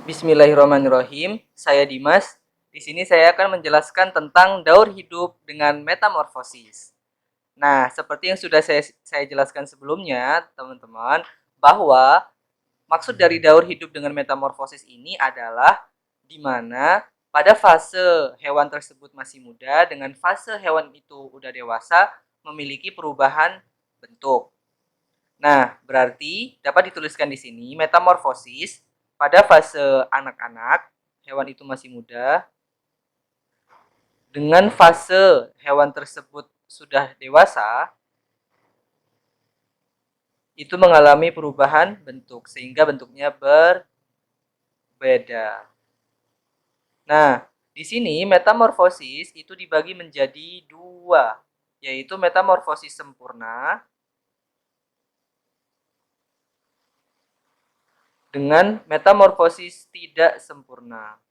Bismillahirrahmanirrahim. Saya Dimas. Di sini saya akan menjelaskan tentang daur hidup dengan metamorfosis. Nah, seperti yang sudah saya jelaskan sebelumnya, teman-teman, bahwa maksud dari daur hidup dengan metamorfosis ini adalah di mana pada fase hewan tersebut masih muda dengan fase hewan itu udah dewasa memiliki perubahan bentuk. Nah, berarti dapat dituliskan di sini metamorfosis pada fase anak-anak, hewan itu masih muda, dengan fase hewan tersebut sudah dewasa, itu mengalami perubahan bentuk sehingga bentuknya berbeda. Nah, di sini metamorfosis itu dibagi menjadi dua, yaitu metamorfosis sempurna dengan metamorfosis tidak sempurna.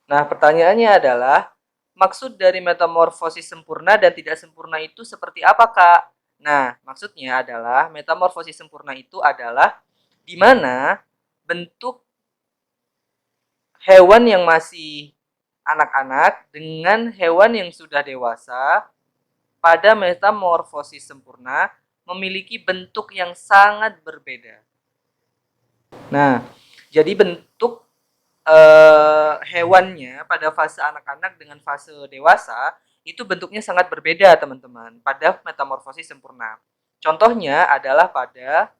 Nah, pertanyaannya adalah, maksud dari metamorfosis sempurna dan tidak sempurna itu seperti apa, Kak? Nah, maksudnya adalah metamorfosis sempurna itu adalah di mana bentuk hewan yang masih anak-anak dengan hewan yang sudah dewasa pada metamorfosis sempurna memiliki bentuk yang sangat berbeda. Nah, jadi bentuk hewannya pada fase anak-anak dengan fase dewasa itu bentuknya sangat berbeda, teman-teman, pada metamorfosis sempurna. Contohnya adalah pada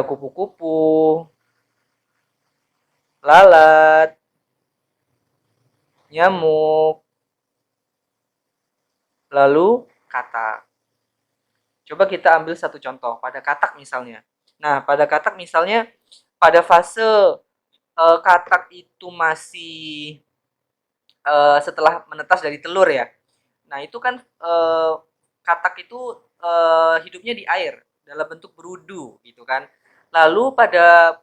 kupu-kupu, lalat, nyamuk, lalu katak. Coba kita ambil satu contoh pada katak misalnya. Nah, pada katak misalnya pada fase katak itu masih setelah menetas dari telur ya. Nah, itu kan katak itu hidupnya di air dalam bentuk berudu gitu kan. Lalu pada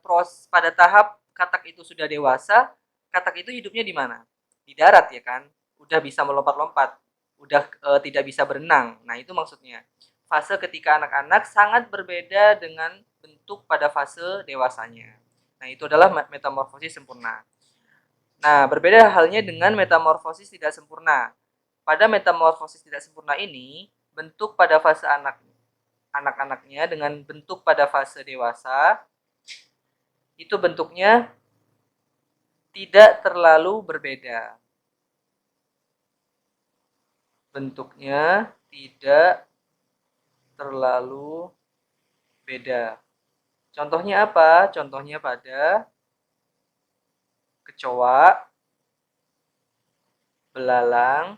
tahap katak itu sudah dewasa, katak itu hidupnya di mana? Di darat ya kan. Udah bisa melompat-lompat, udah tidak bisa berenang. Nah, itu maksudnya. Fase ketika anak-anak sangat berbeda dengan bentuk pada fase dewasanya. Nah, itu adalah metamorfosis sempurna. Nah, berbeda halnya dengan metamorfosis tidak sempurna. Pada metamorfosis tidak sempurna ini, bentuk pada fase anak-anaknya dengan bentuk pada fase dewasa, itu bentuknya tidak terlalu berbeda. Bentuknya tidak terlalu beda. Contohnya apa? Contohnya pada kecoa, belalang,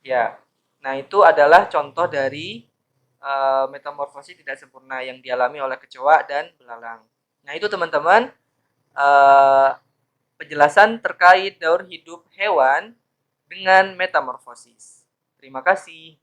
ya. Nah, itu adalah contoh dari metamorfosis tidak sempurna yang dialami oleh kecoa dan belalang. Nah, itu teman-teman penjelasan terkait daur hidup hewan dengan metamorfosis. Terima kasih.